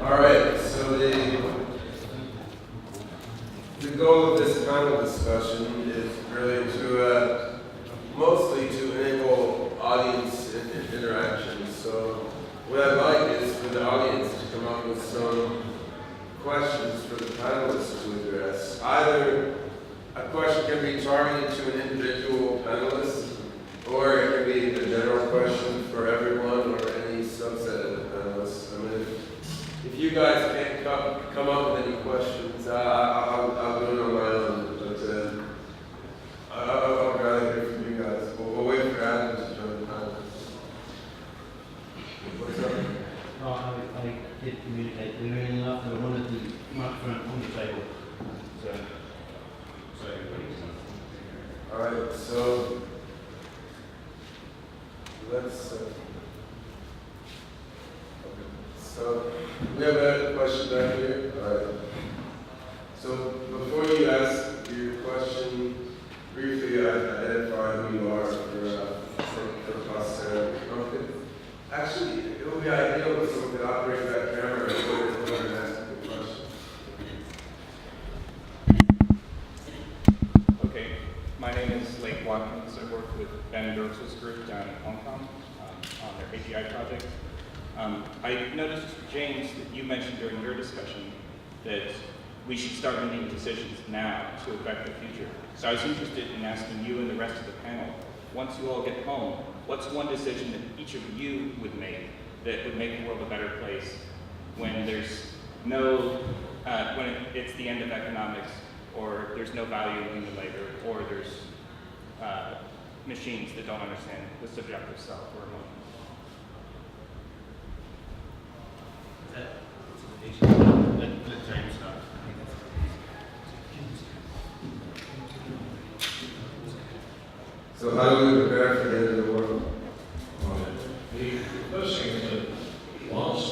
All right, so the goal of this panel discussion is really to mostly to enable audience interaction. So what I'd like is for the audience to come up with some questions for the panelists to address. Either a question can be targeted to an individual panelist, or it can be a general question for everyone or any subset of the panelists. I mean, if you guys can't come up with any questions, I'll do it on my own. But I'd rather hear from you guys. We'll wait for Adam to join the panel. What's up? I did communicate. We were in enough. There were one of the microphone on the table. So everybody's on. All right. So let's. So we have a question back here. All right. So before you ask your question, briefly identify who you are for posterity. Okay. Actually, it would be ideal if someone could operate that camera and put it and ask the question. Okay. My name is Lake Watkins. I work with Ben Dirks' group down in Hong Kong on their AGI project. I noticed, James, that you mentioned during your discussion that we should start making decisions now to affect the future. So I was interested in asking you and the rest of the panel, once you all get home, what's one decision that each of you would make that would make the world a better place when there's no, when it's the end of economics, or there's no value in human labor, or there's machines that don't understand the subjective self or emotions? Let James start. So how do we prepare for the end of the world? The first thing is that whilst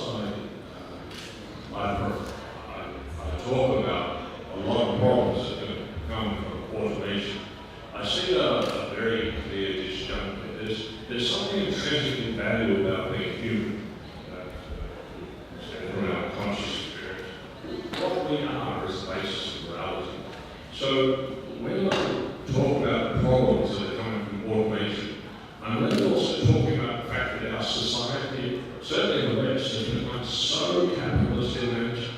I talk about a lot of problems that can come from automation, I see a very clear disjunction. There's something intrinsically valuable about being human, from our conscious experience. What we are is the basis of reality. So when I talk about problems that are coming from automation, I'm really also talking about the fact that our society, certainly the West, has become so capitalist in nature.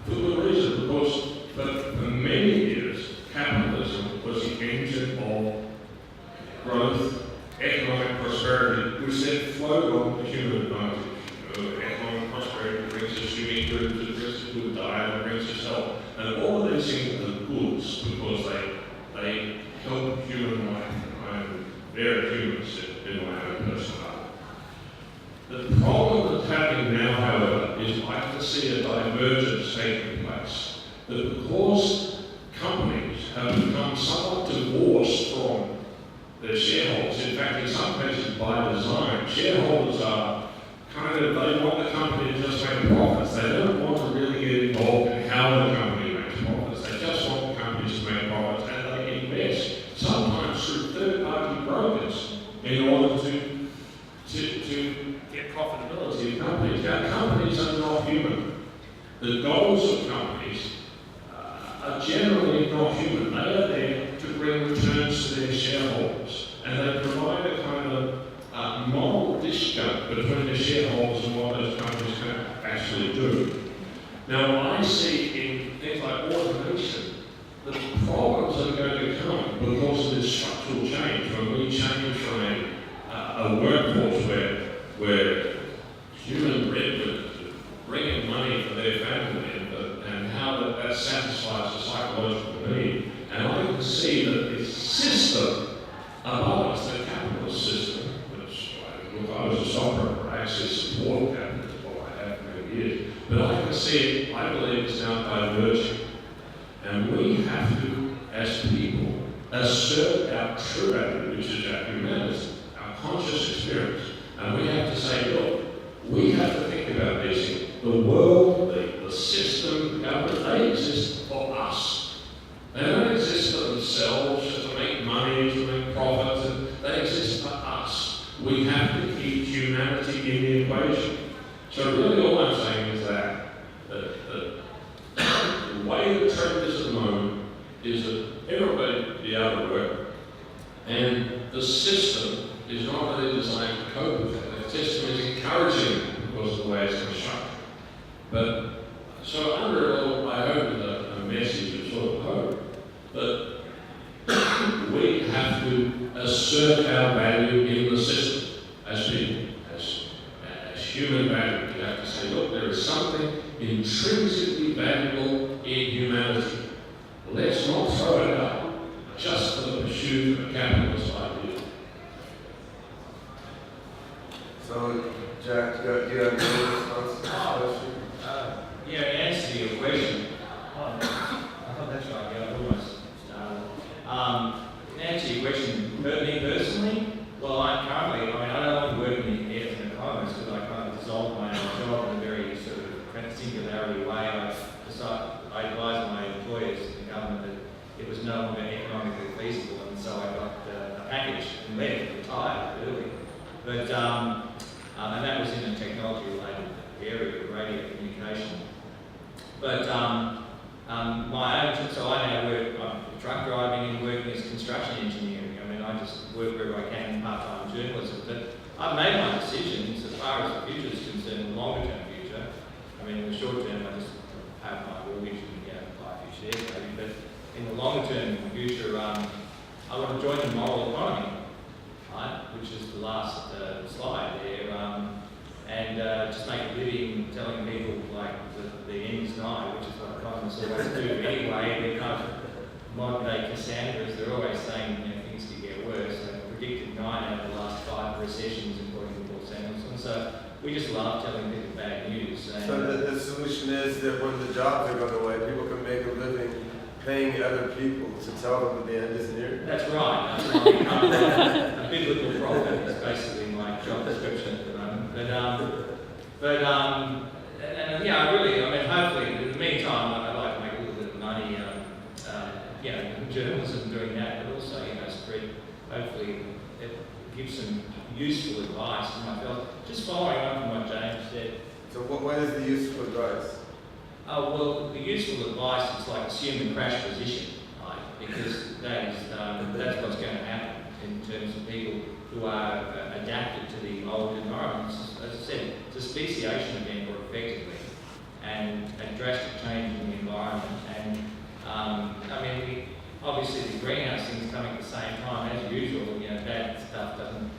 For good reason, because for many years, capitalism was the engine of growth, economic prosperity, which then flowed on to human advantage. Economic prosperity brings us unique goods, it brings us good diet, it brings us health. And all of these things are goods because they help human life. I'm very humans in my own personal life. The problem that's happening now, however, is I can see a divergence taking place. That because companies have become somewhat divorced from their shareholders, in fact, in some cases by design, shareholders are they want the company to just make profits. They don't want to really get involved in how the company makes profits. They just want the companies to make profits, and they invest, sometimes through third-party brokers, in order to get profitability of companies. Now, companies are not human. The goals of companies are generally not human. They are there to bring returns to their shareholders, and they provide a kind of moral discount between the shareholders and what those companies can actually do. Now, I see in things like automation the problems that are going to come because of this structural change. When we change from a workforce where human breadwinners bring in money for their family and how that satisfies the psychological need. And I can see that the system above us, the capitalist system, I was a software, I actually support capitalism, what I have for many years. But I can see it, I believe it's now diverging. And we have to, as people, assert our true value, which is our humanity, our conscious experience. And we have to say, look, we have to think about these things. The world, the system, the government, they exist for us. They don't exist for themselves, just to make money, to make profits. They exist for us. We have to keep humanity in the equation. So really all I'm saying is that is that everybody be able to work, and the system is not really designed to cope with that. The system is encouraging it because of the way it's constructed. But so under it all, I hope is a message of sort of hope that we have to assert our value in the system as people, as human value. We have to say, look, there is something intrinsically valuable in humanity. Let's not throw it out just for the pursuit of a capitalist ideal. So, Jack, do you have any response to this question? Yeah, in answer to your question, I thought that's right, yeah, I almost started. In answer to your question, me personally, well, I no longer work in the as an economist because I kind of dissolved my job in a very sort of singularity way. I advised my employers in the government that it was no longer economically feasible, and so I got a package and left, retired early. But, and that was in a technology-related area of radio communication. But my own, so I now work, I'm truck driving and working as construction engineering. I mean, I just work wherever I can in part-time journalism. But I've made my decisions as far as the future is concerned, the longer-term future. I mean, in the short term, I just have my mortgage and buy a few shares maybe. But in the longer-term future, I want to join the moral economy, right, which is the last slide there. And just make a living telling people like the end is nigh, which is what economists always do anyway. They're kind of modern day Cassandras. They're always saying things could get worse. They've predicted 9 out of the last 5 recessions according to Paul Samuelson. So we just love telling people bad news. So the solution is that when the jobs are going away, people can make a living paying other people to tell them that the end is near. That's right. A biblical prophet is basically my job description at the moment. Hopefully, in the meantime, I'd like to make a little bit of money, in journalism doing that, but also, spread, hopefully, it gives some useful advice to my fellows. Just following on from what James said. So what is the useful advice? Well, the useful advice is like assume the crash position, right? Because that's what's going to happen in terms of people who are adapted to the old environments. As I said, it's a speciation event more effectively, and a drastic change in the environment. And obviously the greenhouse things coming at the same time as usual. Bad stuff doesn't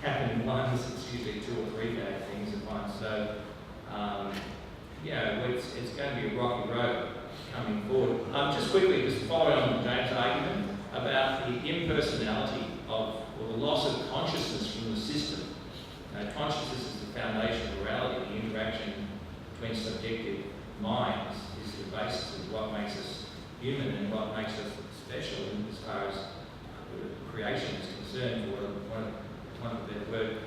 happen in once. It's usually 2 or 3 bad things at once. So. It's going to be a rocky road coming forward. Just quickly, just following on from James' argument about the impersonality or the loss of consciousness from the system. Consciousness is the foundation of morality. The interaction between subjective minds is the basis of what makes us human and what makes us special as far as creation is concerned, for one of the better word.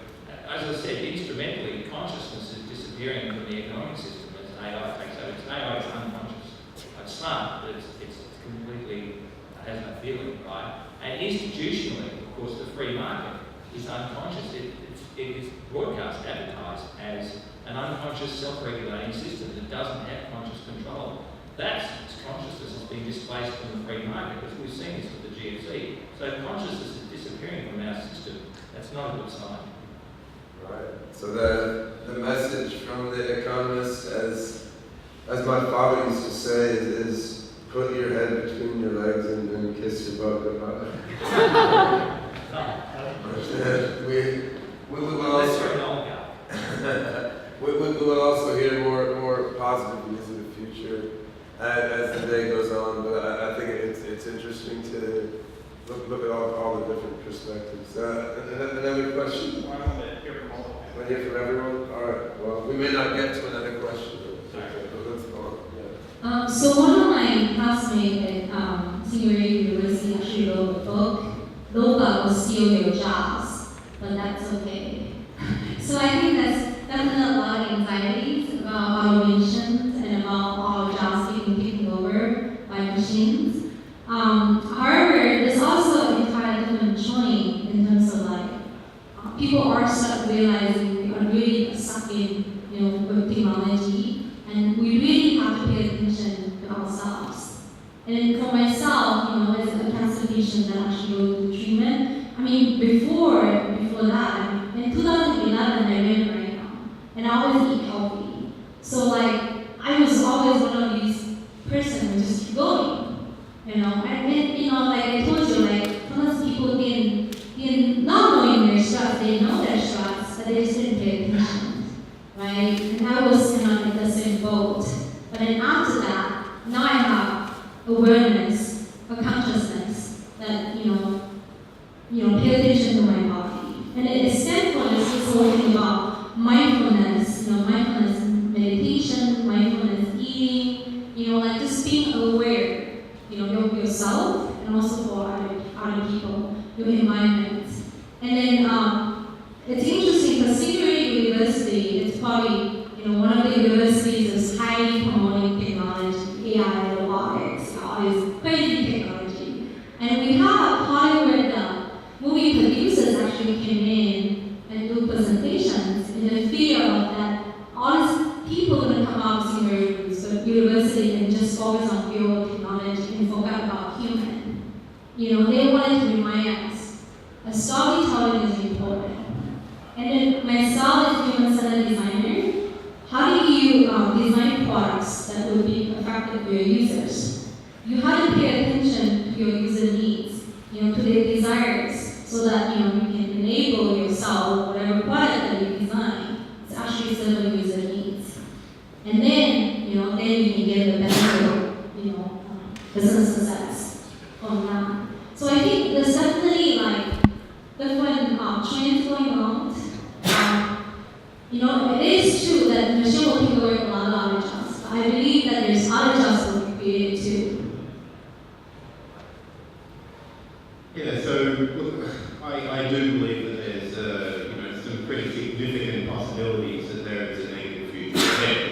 As I said, instrumentally, consciousness is disappearing from the economic system as AI takes over. AI is unconscious. It's smart, but it's completely has no feeling, right? And institutionally, of course, the free market is unconscious. It is broadcast, advertised as an unconscious self-regulating system that doesn't have conscious control. That's consciousness has been displaced from the free market, because we've seen this with the GFC. So consciousness is disappearing from our system. That's not a good sign. Right. So the message from the economist, as my father used to say, is put your head between your legs and kiss your butt goodbye. we will also hear more positive news in the future as the day goes on. But I think it's interesting to look at all the different perspectives. Another question? I want to hear from all of you. Want to hear from everyone? All right. Well, we may not get to another question, but let's go on. Yeah. So one of my classmates at Senior University actually wrote a book. Loba will steal your jobs, but that's okay. So I think that's definitely a lot of anxieties about automations and about all jobs being taken over by machines. However, there's also an entirely different joint in terms of people are start realizing we are really stuck in with technology, and we really have to pay attention to ourselves And for myself, as a cancer patient that actually go through treatment, I mean, before that, in 2011, I went right now, and I always eat healthy. So like, I was always one of these person who just keep going, and like I told you, like sometimes people in not knowing their stress, they know their stress, but they just didn't pay attention, right? And I was kind of in the same boat. But then after that, now I have awareness, a consciousness that pay attention to my body. And mindfulness is talking about mindfulness, mindfulness meditation, mindfulness eating, like just being aware, of yourself and also for other people, your environment. And then it's interesting because Singularity University is probably one of the universities that's highly promoting technology, AI, robotics, all this crazy technology. And we have a party where the movie producers actually came in and do presentations in the fear of that all these people are going to come out of Singularity University and just focus on pure technology and forget about human. They wanted to remind us that storytelling is important. And then myself as human-centered designer, how do you design products that will be effective for your users? You have to pay attention to your user needs, to their desires, so that you can enable yourself, whatever product that you design, it's actually serving user needs. And then, then you can get a better, business success from that. So I think there's definitely different trends going on. It is true that machine will take away a lot of other jobs, but I believe that there's other jobs that will be created too. Yeah, so look, I do believe that there's some pretty significant possibilities that there is a negative future ahead.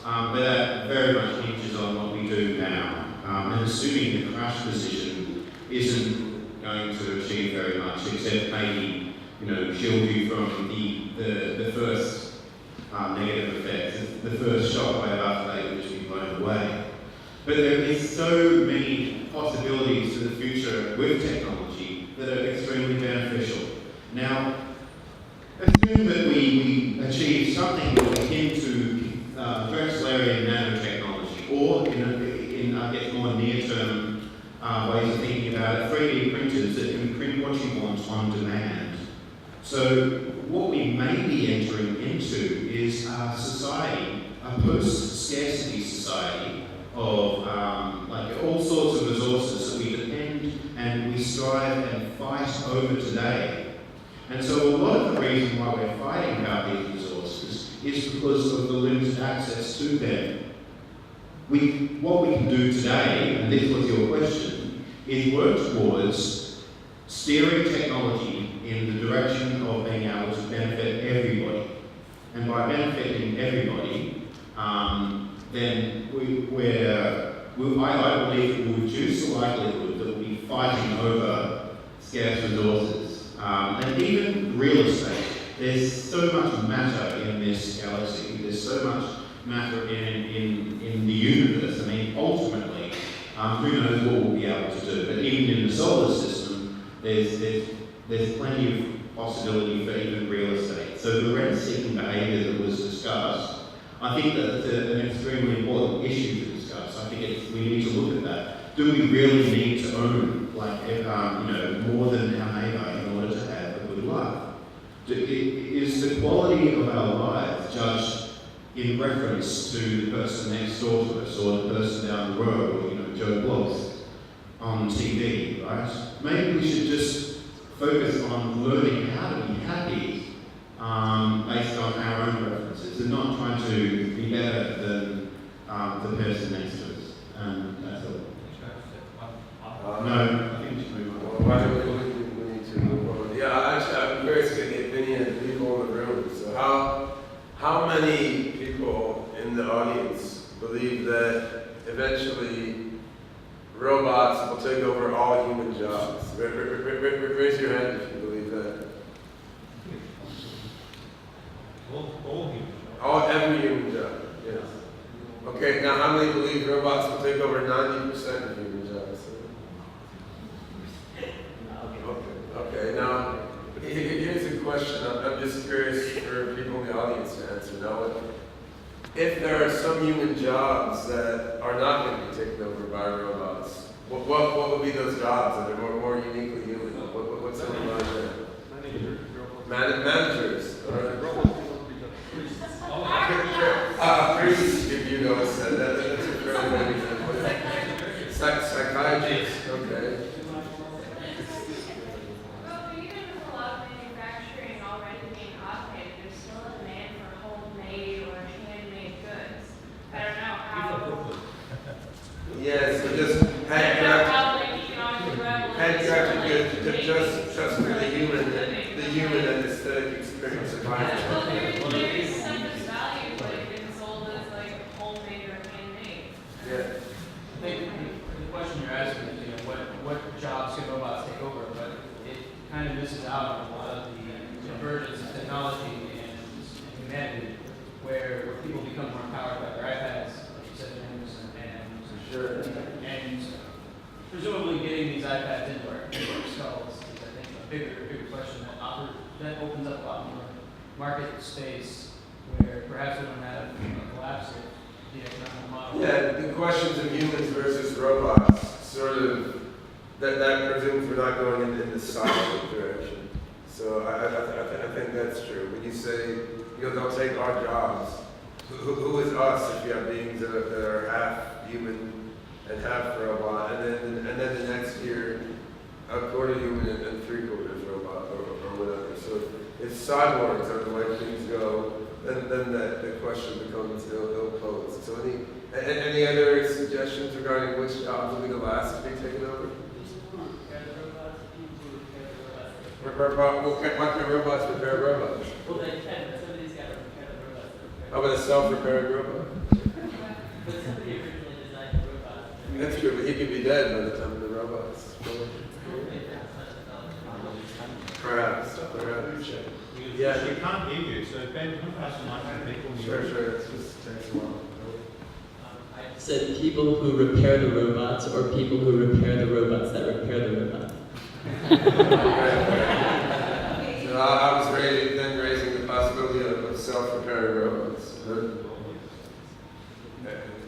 But that very much hinges on what we do now. And assuming the crash position isn't going to achieve very much, except maybe shield you from the first negative effects, the first shockwave after they would just be blown away. But there is so many possibilities to the future with technology that are extremely beneficial. Now, assume that we achieve something akin to Drexlerian nanotechnology, or in I guess more near-term ways of thinking about it, 3D printers that can print what you want on demand. So what we may be entering into is a society, a post-scarcity society of all sorts of resources that we depend and we strive and fight over today. And so a lot of the reason why we're fighting about these resources is because of the limited access to them. What we can do today, and this was your question, is work towards steering technology in the direction of being able to benefit everybody. And by benefiting everybody, then I believe that we'll reduce the likelihood that we'll be fighting over scarce resources. And even real estate. There's so much matter in this galaxy. There's so much matter in the universe. I mean, ultimately, who knows what we'll be able to do. But even in the solar system, there's plenty of possibility for even real estate. So the rent-seeking behaviour that was discussed, I think that's an extremely important issue to discuss. I think we need to look at that. Do we really need to own, more than our neighbour in order to have a good life? Is the quality of our lives judged in reference to the person next door to us, or the person down the road, or Joe Blogs on TV, right? Maybe we should just focus on learning how to be happy based on our own preferences, and not trying to be better than the person next to us. And that's all. No, I think we should move on. Why do we need to move on? Yeah, actually, I'm curious to get the opinion of the people in the room. So how many people in the audience believe that eventually robots will take over all human jobs? Raise your hand if you believe that. Every human job, yes. Okay, now how many believe robots will take over 90% of human if there are some human jobs that are not going to be taken over by robots, what would be those jobs that are more uniquely human? What's in mind there? Managers. All right. Priests, if you know, said that. That's a fairly good example. Psychiatrists, okay. Well, even with a lot of manufacturing already being automated, there's still a demand for homemade or handmade goods. I don't know how. Yes, so just I don't know handcrafted. how like economically viable it is to, Handcrafted like, goods, make just for the like, human living. and aesthetic experience of life. Well, there is stuff that's valued, but it gets sold as like homemade or handmade. Yeah. I think the question you're asking is, what jobs can robots take over? But it kind of misses out on a lot of the convergence of technology and humanity, where people become more empowered by their iPads, like you said, James, Sure. and presumably getting these iPads into our skulls is, I think, a bigger question that opens up a lot more market space where perhaps we don't have a collapse of the economic model. Yeah, the questions of humans versus robots, sort of, that presumes we're not going in the silent direction. So I think that's true. When you say, they'll take our jobs, who is us if you have beings that are half human and half robot, and then the next year, a quarter human and three-quarters robot, or whatever. So if cyborgs are the way things go, then the question becomes ill-posed. So any other suggestions regarding which jobs will be the last to be taken over? What kind of robots repair robots? Well, they can, but somebody's got to repair the robots. How about a self-repairing robot? But somebody originally designed the robots. That's true, but he could be dead by the time the robots. Perhaps. Yeah. We can't hear you, so Ben, can I pass the microphone? Sure, it just takes a while. I said people who repair the robots or people who repair the robots that repair the robots. So I was raising the possibility of self-repairing robots.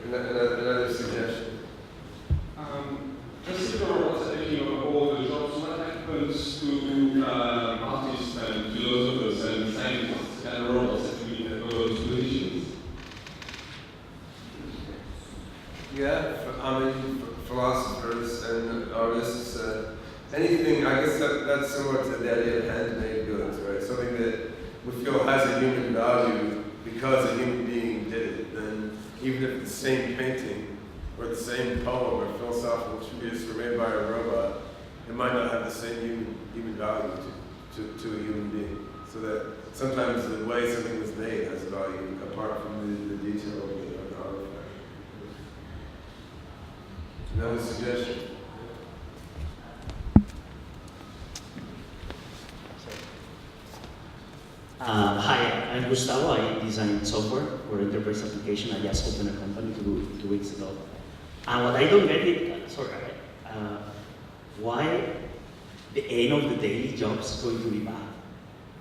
Another suggestion. Just robots taking over all the jobs, what happens to artists and philosophers and scientists and robots that we have those positions? Yeah, philosophers and artists, anything, I guess that's similar to the idea of handmade goods, right? Something that we feel has a human value because a human being did it. Then even if the same painting or the same poem or philosophical treatise were made by a robot, it might not have the same human value to a human being. So that sometimes the way something was made has value apart from the detail of the artifact. Another suggestion? Hi, I'm Gustavo. I design software for enterprise application. I just opened a company 2 weeks ago. And what I don't get is, why the end of the daily jobs is going to be bad?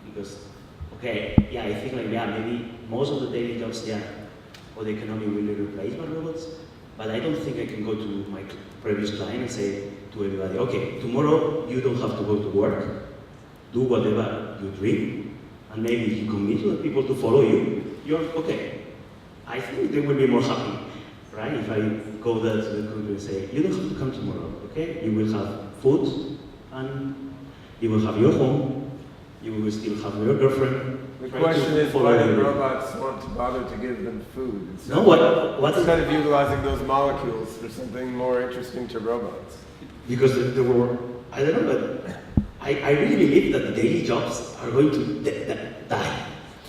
Because, okay, yeah, I think maybe most of the daily jobs, or the economy will be replaced by robots, but I don't think I can go to my previous client and say to everybody, okay, tomorrow you don't have to go to work, do whatever you dream, and maybe if you commit to the people to follow you, you're okay. I think they will be more happy, right? If I go there to the company and say, you don't have to come tomorrow, okay? You will have food, and you will have your home, you will still have your girlfriend. The question is why do robots want to bother to give them food instead of utilizing those molecules for something more interesting to robots? Because there were, I don't know, but I really believe that the daily jobs are going to die.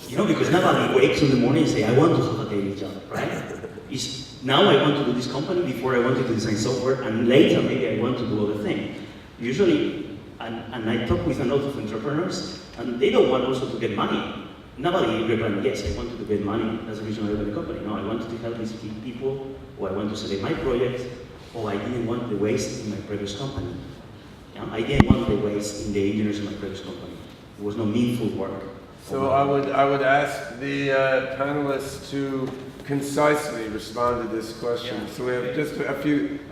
Because nobody wakes in the morning and say, I want to have a daily job, right? Now I want to do this company, before I wanted to design software, and later maybe I want to do other things. Usually, and I talk with a lot of entrepreneurs, and they don't want also to get money. Nobody replied, yes, I wanted to get money, that's the reason I opened the company. No, I wanted to help these people, or I want to sell my project, or I didn't want the waste in my previous company. I didn't want the waste in the engineers in my previous company. It was no meaningful work. So I would ask the panelists to concisely respond to this question. So we have just a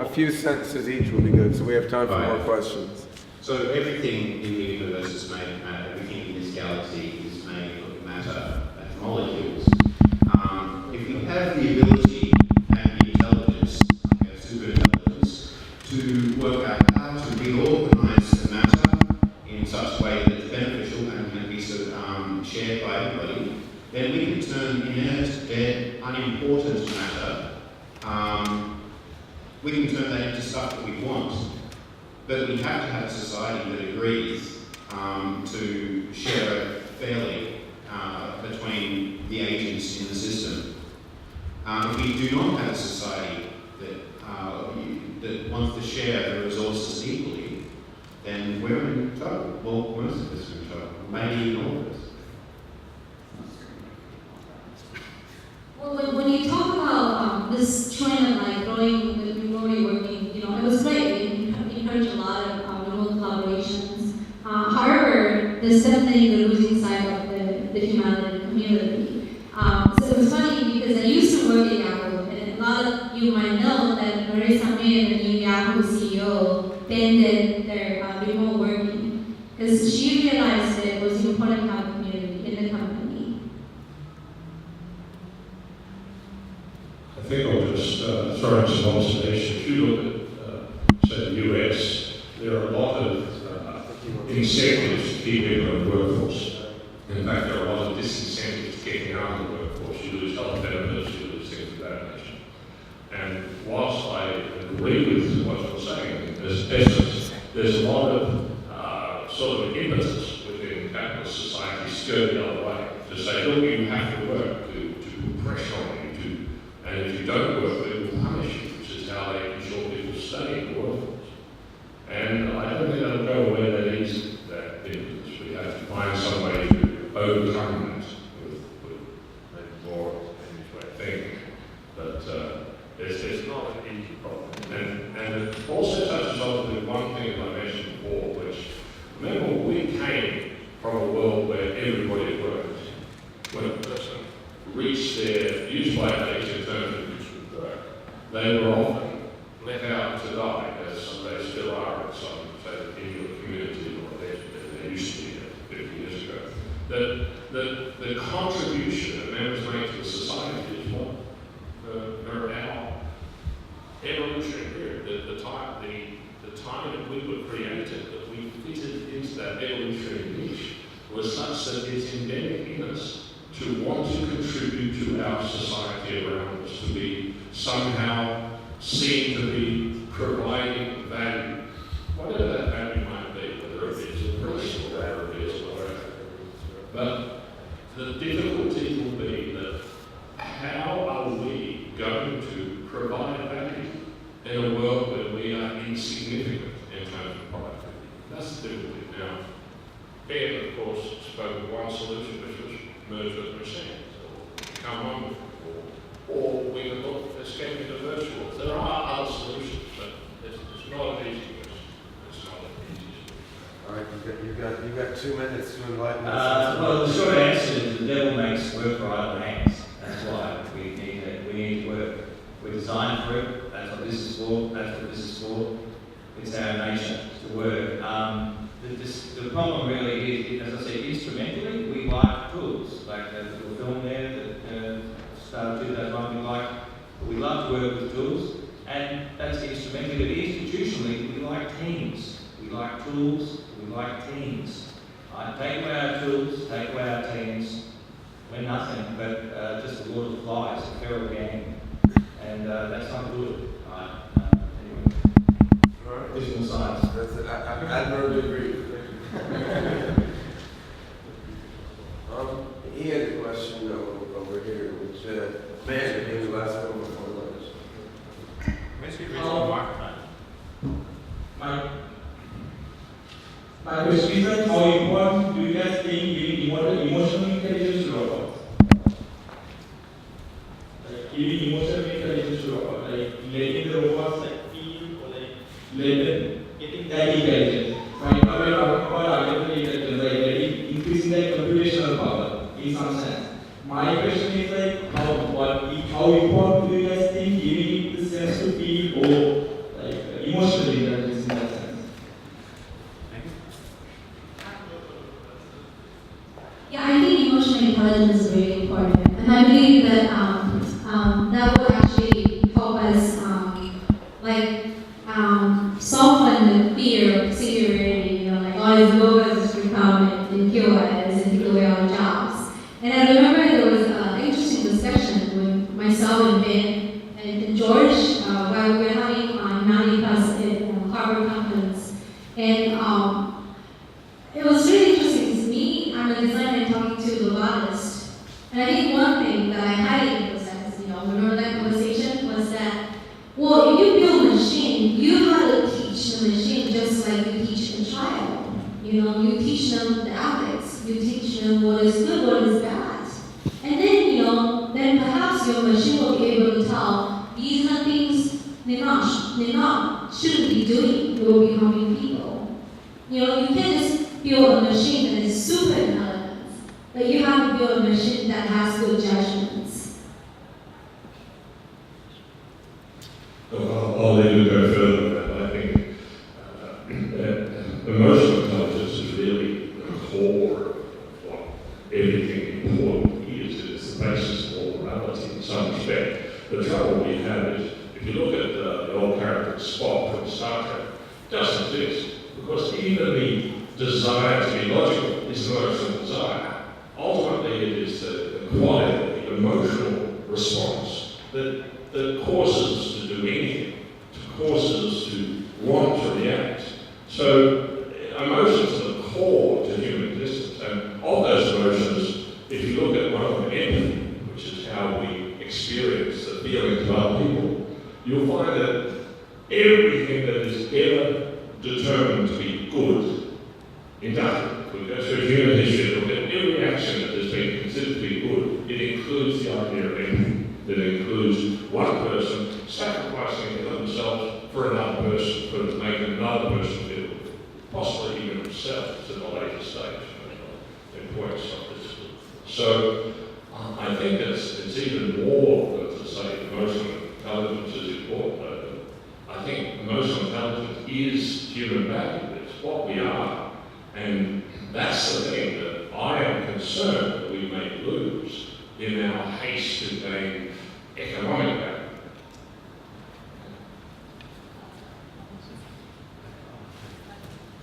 few sentences each will be good. So we have time for more questions. So everything in the universe is made of matter. Everything in this galaxy is made of matter, molecules. If you have the ability and the intelligence, super intelligence, to work out how to reorganize the matter in such a way that it's beneficial and can be shared by everybody, then we can turn inert, dead, unimportant matter, we can turn that into stuff that we want. But we have to have a society that agrees to share it fairly between the agents in the system. If we do not have a society that wants to share the resources equally, then we're in trouble. Well, most of us are in trouble. Maybe even all of us. Well, when you talk about this trend of like growing, the remotely working, it was great. It encouraged a lot of remote collaborations. However, there's definitely the losing side of the humanity community. So it was funny because I used to work at Yahoo, and a lot of you might know that Marissa May, the new Yahoo CEO, banned their remote working because she realized that it was important to have a community in the company. I think I'll just throw in some observations. If you look at, say, the US, there are a lot of incentives to keep people in the workforce. In fact, there are a lot of disincentives to getting out of the workforce. You lose health benefits, you lose things of that nature. And whilst I agree with what you're saying, there's a lot of sort of impetus within capitalist society to go the other way, to say, look, you have to work, to put pressure on you, and if you don't work, they will punish you, which is how they ensure people stay in the workforce. And I don't think that'll go away that easy, that impetus. We have to find some way to overcome that with maybe more way of thinking. But it's not an easy problem. And it also touches on the one thing that I mentioned before, which, remember, we came from a world where everybody worked. When a person reached their use-by age in terms of which would work, they were often let out to die, as they still are in some, say, Inuit community, or they used to be 50 years ago. The contribution that members make to the society is what our evolutionary period, the time that we were created, that we fitted into that evolutionary niche, was such that it's endemic in us to want to contribute to our society around us, to be somehow seen to be providing value, whatever that value might be, whether it is a personal or it is whatever. But the difficulty will be that how are we going to provide value in a world where we are insignificant in terms of productivity? That's the difficulty. Now, Ben, of course, spoke of one solution, which was merge with machines, or come on with it, or we can look at escaping the virtual. There are other solutions, but it's not an easy question. It's not an easy solution. All right, you've got 2 minutes to enlighten us. Well, the short answer is the devil makes work for idle hands. That's why we need to work. We're designed for it. That's what this is for. That's what this is for. It's our nature to work. The problem really is, as I said, instrumentally, we like tools. Like the little film there that started 2001, we love to work with tools, and that's instrumentally. But institutionally, we like teams. We like tools, we like teams. Take away our tools, take away our teams, we're nothing but just a lord of flies, a feral gang. And that's not good. Anyway. All right. Physical science. That's it. I admirably agree. He had a question over here, which may have been the last one before lunch. My question is, how important do you guys think giving emotional intelligence to robots? Like giving emotional intelligence to robots, like My question is like, how important do you guys think giving the sense to feel or like emotional intelligence in that sense? Yeah, I think emotional intelligence is very important, and I believe that that will actually help us soften the fear of singularity. You know, like all these robots will come and kill us and take away our jobs. And I remember there was an interesting discussion with myself and Ben and George while we were having 90 plus at Harvard conference, and it was really interesting to me. I'm a designer and talking to the robotist. And I think one thing that I highly emphasized, remember that conversation, was that, well, if you build a machine, you have to teach the machine just like you teach a child. You teach them the ethics, you teach them what is good, what is bad. And then perhaps your machine will be able to tell these are things they're not shouldn't be doing, they will be harming people. You can't just build a machine that is super intelligent, but you have to build a machine that has good judgments. I'll even go further than that. I think emotional intelligence is really the core of what everything important is. It's the basis of all morality in some respect. The trouble we have is, if you look at the old character Spock from Star Trek, it doesn't exist. Because even the desire to be logical is an emotional desire. Ultimately, it is the quality, the emotional response that causes to do anything, causes to want to react. So emotions are the core to human existence. And of those emotions, if you look at one of them, empathy, which is how we experience the feelings of other people, you'll find that everything that is ever determined to be good, inductive. If we go through human history, look at every action that has been considered to be good, it includes the idea of empathy. It includes one person sacrificing themselves for another person, for making another person feel good, possibly even themselves at a later stage, in points of this. So I think it's even more than to say emotional intelligence is important. I think emotional intelligence is human value. It's what we are. And that's the thing that I am concerned that we may lose in our haste to gain economic value.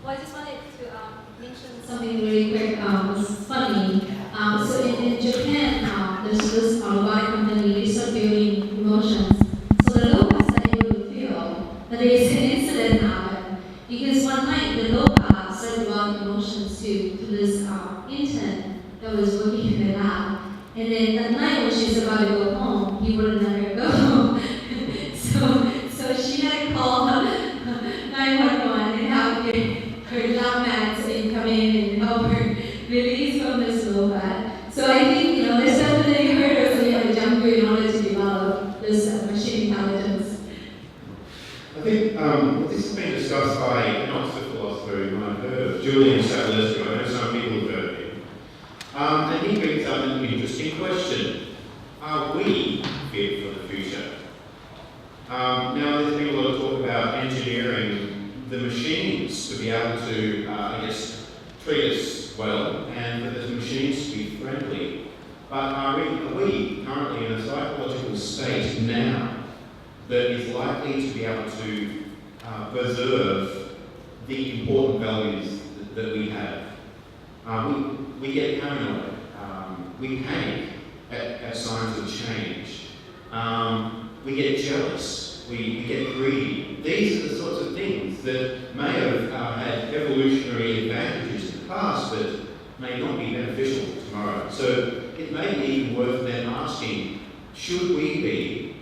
Well, I just wanted to mention something really quick. It's funny. So in Japan, there's this robotic company, they start building emotions. So the robots are able to feel that there is an incident happened. Because one night, the robot started developing emotions to this intern that was working in the lab. And then that night when she was about to go home, he wouldn't let her go. so she had to call 911 and have her lab mates come in and help her release from this robot. So I think, there's definitely hurdles we have to jump through in order to develop this machine intelligence. I think this has been discussed by an Oxford philosopher who I've heard of, Julian Savulescu. I know some people have heard of him. And he brings up an interesting question. Are we fit for the future? Now, there's been a lot of talk about engineering the machines to be able to, treat us well, and for the machines to be friendly. But are we currently in a psychological state now that is likely to be able to preserve the important values that we have? We get paranoid. We panic at signs of change. We get jealous. We get greedy. These are the sorts of things that may have had evolutionary advantages in the past, but may not be beneficial tomorrow. So it may be even worth them asking, should we be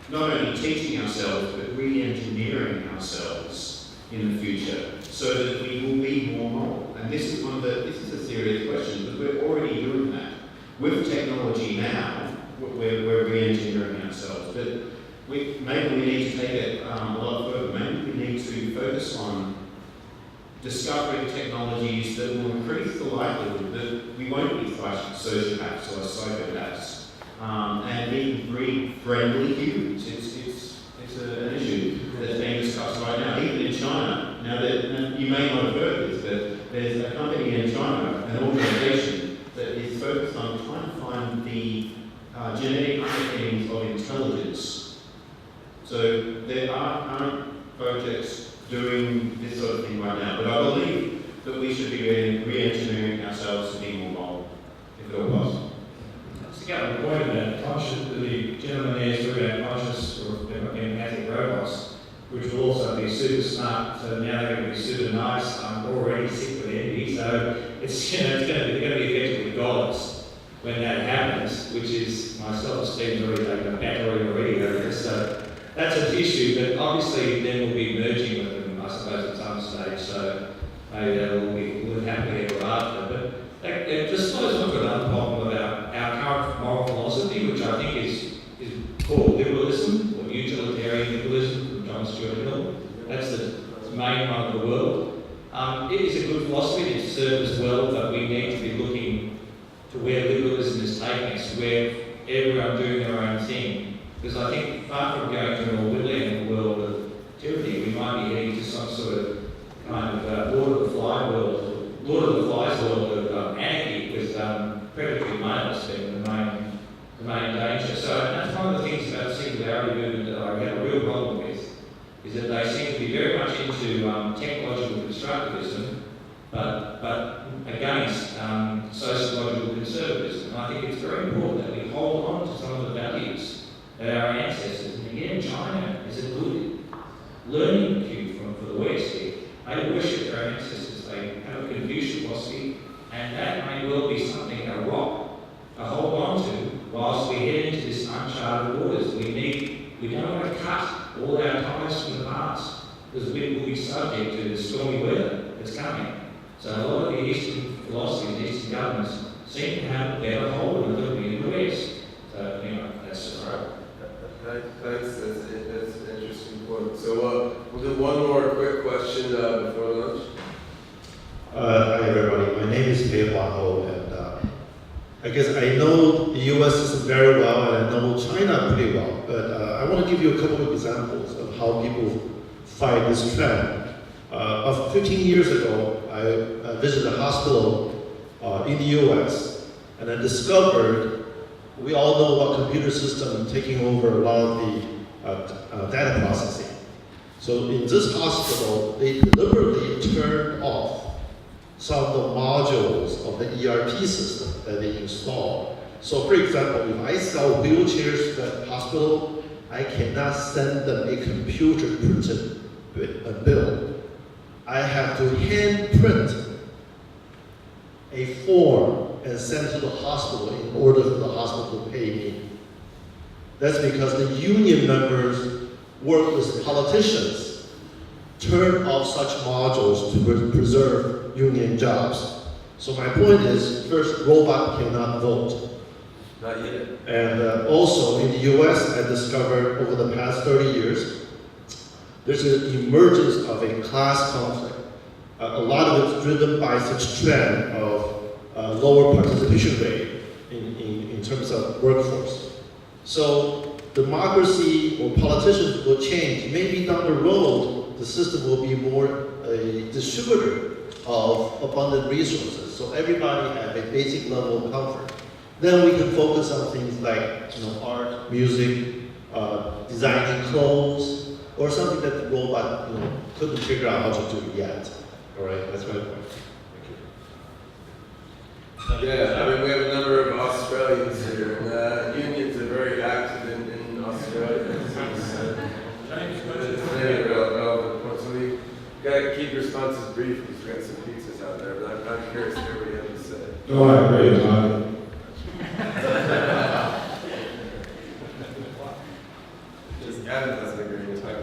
not only teaching ourselves, but re-engineering ourselves in the future so that we will be more moral? And this is a serious question, because we're already doing that. With technology now, we're re-engineering ourselves, but maybe we need to take it a lot further. Maybe we need to focus on discovering technologies that will increase the likelihood that we won't be sociopaths labs or cyber labs, and being very friendly humans. It's an issue that's being discussed right now, even in China. Now, you may not have heard this, but there's a company in China, an organization that is focused on trying to find the genetic underpinnings of intelligence. So there are current projects doing this sort of thing right now, but I believe that we should be re-engineering ourselves to be more moral, if at all possible. To get on the point of that, the gentleman there threw out conscious or empathic robots, which will also be super smart, so now they're going to be super nice. I'm already sick with envy, so it's they're going to be effectively gods when that happens, which is my self-esteem's already taken a battery already over this, so that's an issue, but obviously then we'll be merging with them, I suppose, at some stage, so maybe that will live happily ever after. But it just flows on to another problem about our current moral philosophy, which I think is called liberalism or utilitarian liberalism from John Stuart Mill. That's the main one of the world. It is a good philosophy, it serves us well, but we need to be looking to where liberalism is taking us, where everyone doing their own thing. Because I think far from going to an Orwellian world of tyranny, we might be heading to some sort of kind of Lord of the Flies world of anarchy with predatory males being the main danger. So that's one of the things about the singularity movement that I have a real problem with, is that they seem to be very much into technological constructivism, but against sociological conservatism. And I think it's very important that we hold on to some of the values of our ancestors. And again, China is a good learning cue for the West here. They worship their ancestors, they have a Confucian philosophy, and that may well be something, a rock, to hold on to whilst we head into this uncharted waters. We don't want to cut all our ties from the past, because we will be subject to the stormy weather that's coming. So a lot of the Eastern philosophies, Eastern governments, seem to have a better hold on it than we in the West. So, that's just right. Thanks, that's an interesting point. So we'll do one more quick question before lunch. Hi everybody, my name is Pei Hua Ho, and I guess I know the US system very well and I know China pretty well, but I want to give you a couple of examples of how people fight this trend. About 15 years ago, I visited a hospital in the US, and I discovered we all know what computer system taking over a lot of the data processing. So in this hospital, they deliberately turned off some of the modules of the ERP system that they installed. So for example, if I sell wheelchairs to that hospital, I cannot send them a computer printed bill. I have to hand print a form and send to the hospital in order for the hospital to pay me. That's because the union members work with politicians, turn off such modules to preserve union jobs. So my point is, first, robot cannot vote. Not yet. And also in the US, I discovered over the past 30 years, there's an emergence of a class conflict. A lot of it's driven by such trend of lower participation rate in terms of workforce. So democracy or politicians will change. Maybe down the road, the system will be more a distributor of abundant resources. So everybody have a basic level of comfort. Then we can focus on things like art, music, designing clothes, or something that the robot couldn't figure out how to do yet. All right, that's my point. Yeah, I mean, we have a number of Australians here, and unions are very active in Australia. It's very relevant point. So we got to keep responses brief because we got some pizzas out there, but I'm curious what everybody has to say. No, I agree, Tommy. Adam doesn't agree with that.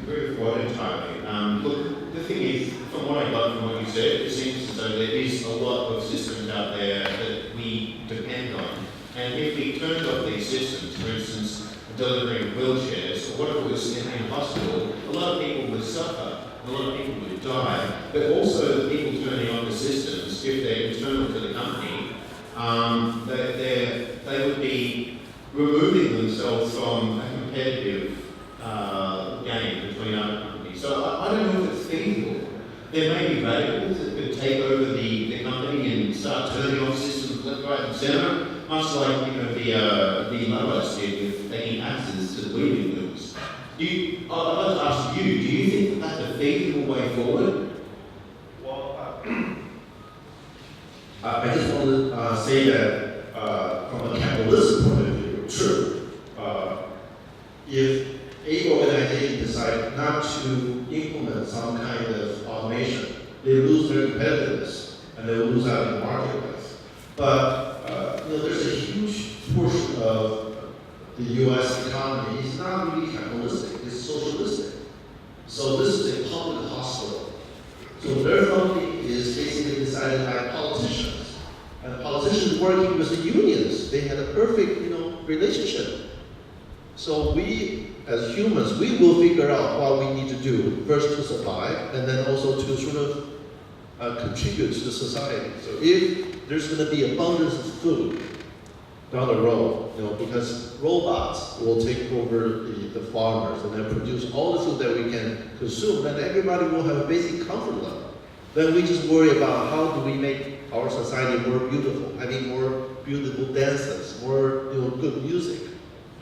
Very forward entirely. Look, the thing is, from what I got from what you said, it seems as though there is a lot of systems out there that we depend on. And if we turned off these systems, for instance, delivering wheelchairs or whatever was in a hospital, a lot of people would suffer, a lot of people would die. But also the people turning on the systems, if they're internal to the company, they would be removing themselves from a competitive game between other companies. So I don't know if it's feasible. There may be radicals that could take over the company and start turning off systems left, right, and centre, much like the Luddites did with taking axes to the weaving looms. I'd like to ask you, do you think that's a feasible way forward? Well, I just want to say that from a capitalist point of view, true. If a organization decides not to implement some kind of automation, they lose their competitiveness and they will lose out in the marketplace. But there's a huge portion of the U.S. economy is not really capitalistic; it's socialistic. So this is a public hospital. So their funding is basically decided by politicians, and politicians working with the unions. They had a perfect, relationship. So we, as humans, we will figure out what we need to do first to survive, and then also to sort of contribute to the society. So if there's going to be abundance of food down the road, because robots will take over the farmers and then produce all the food that we can consume, then everybody will have a basic comfort level. Then we just worry about how do we make our society more beautiful, having more beautiful dances, more good music,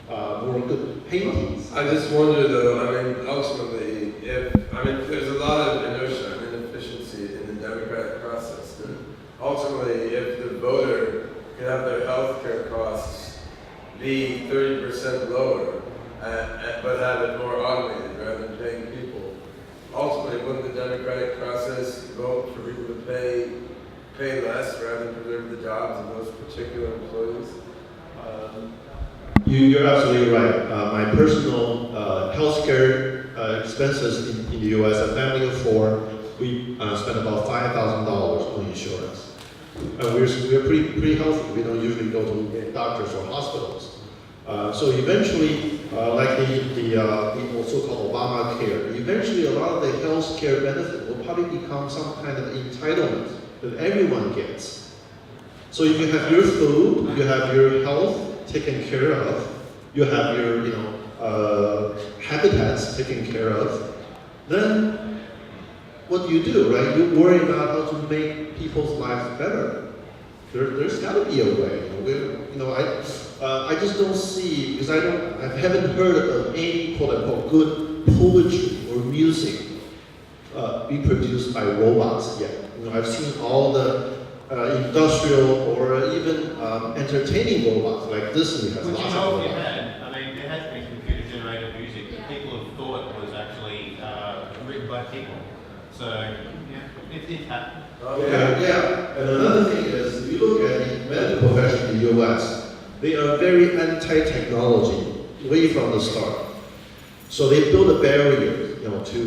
more good paintings. I just wonder though, ultimately, there's a lot of inertia and inefficiency in the democratic process. And ultimately, if the voter could have their health care costs be 30% lower, but have it more automated rather than paying people, ultimately, wouldn't the democratic process vote for people to pay less rather than preserve the jobs of those particular employees? You're absolutely right. My personal healthcare expenses in the U.S., a family of four, we spend about $5,000 on insurance. We're pretty healthy. We don't usually go to doctors or hospitals. So eventually, like the so-called Obamacare, eventually a lot of the health care benefit will probably become some kind of entitlement that everyone gets. So if you have your food, you have your health taken care of, you have your habitats taken care of, then what do, right? You worry about how to make people's lives better. There's got to be a way. I just don't see, because I haven't heard of any quote unquote good poetry or music be produced by robots yet. I've seen all the industrial or even entertaining robots like Disney has lots of robots. There has been computer-generated music that people have thought was actually written by people. So, it's happened. Yeah. And another thing is, if you look at the medical profession in the U.S., they are very anti-technology way from the start. So they build a barrier, to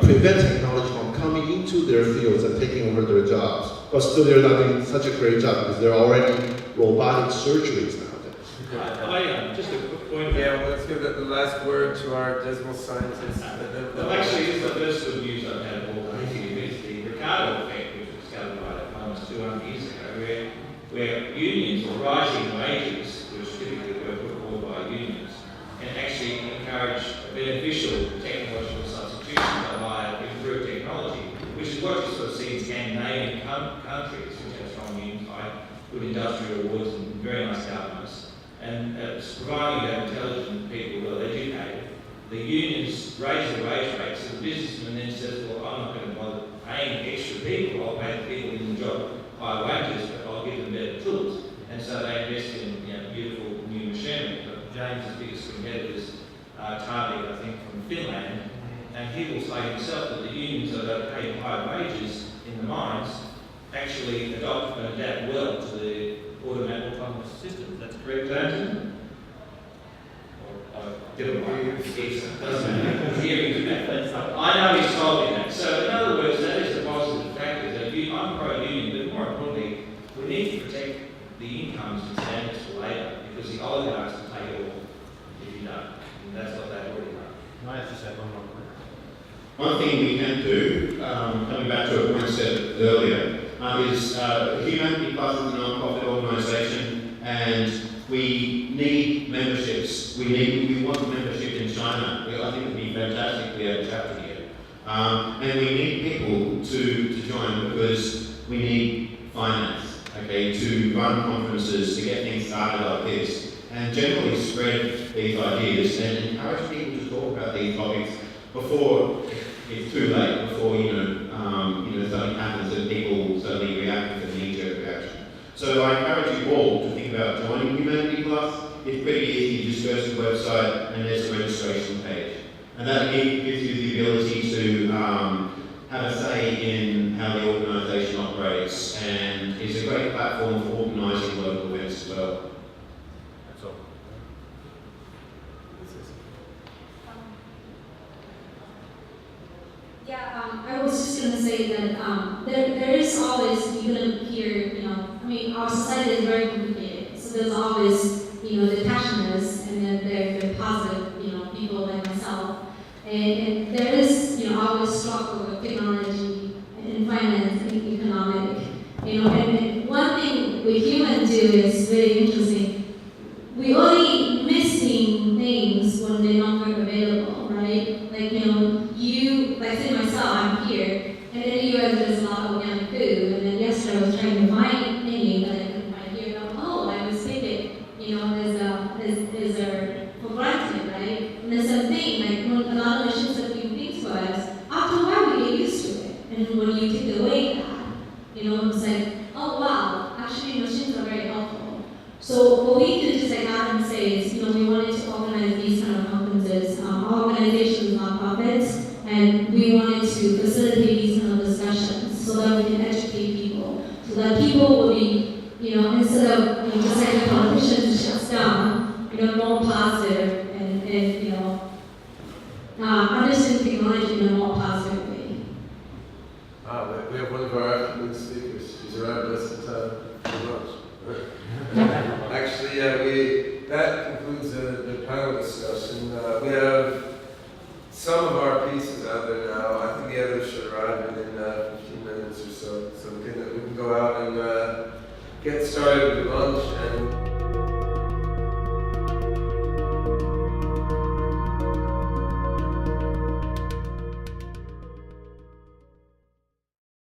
prevent technology from coming into their fields and taking over their jobs. But still, they're not doing such a great job because they're already robotic surgeries nowadays. Just a quick point. Yeah, let's give the last word to our dismal scientists. Well, actually, this is the first good news I've had of all. I think it is the Ricardo effect, which was discovered by almost 200 years ago, where unions or rising wages, which typically were put forward by unions, can actually encourage a beneficial technological substitution by improved technology, which is what you sort of see in Scandinavian countries, which have strong unions, like good industrial awards and very nice governments. And providing that intelligent people well educated, the unions raise the wage rates, and the businessman then says, well, I'm not going to bother paying extra people, I'll pay the people in the job higher wages, but I'll give them better tools. And so they invest in beautiful new machinery. But James's biggest competitors are Tarvik, I think, from Finland, and he will say himself that the unions that are paying high wages in the mines actually adopt and adapt well to the automatic autonomous systems. That's correct, James? I know he's told me that. So in other words, that is a positive factor. That I'm pro-union, but more importantly, we need to protect the incomes and standards for labour, because the oligarchs will take it all if you don't. And that's what they've already done. Can I just add one more point? One thing we can do, coming back to a point said earlier, is Humanity Plus is a non-profit organisation, and we need memberships. We want membership in China. I think it would be fantastic if we have a chapter here. And we need people to join because we need finance, okay, to run conferences, to get things started like this, and generally spread these ideas and encourage people to talk about these topics before it's too late, before something happens and people suddenly react with a knee-jerk reaction. So I encourage you all to think about joining Humanity Plus. It's pretty easy, you just go to the website and there's a registration page. And that gives you the ability to have a say in how the organisation operates, and is a great platform for organising local events as well. That's all. I was just going to say that there is always, you're going to hear, our society is very complicated, so there's always, the passionate and then the positive, people like myself. And there is, always struggle with technology and finance and economic, and one thing we humans do is very interesting. We only missing things when they're not very available, right? Like, like say myself, I'm here, and in the US there's a lot of organic food, and then yesterday I was trying to find menu that I couldn't find here, and I was thinking, is for granted, right? And the same thing, like when a lot of machines are doing things for us, after a while we get used to it, and when you take away that, it's like, oh wow, actually machines are very helpful. So what we do, just like Adam says, we wanted to organize these kind of conferences, organizations, nonprofits, and we wanted to facilitate these kind of discussions so that we can educate people, so that people will be, instead of just like the politicians shuts down, more positive and understand technology in a more positive way. We have one of our afternoon speakers. She's around us in time for lunch. Actually, that concludes the panel discussion. We have some of our pieces out there now. I think the others should arrive in 15 minutes or so. So we can go out and get started with lunch.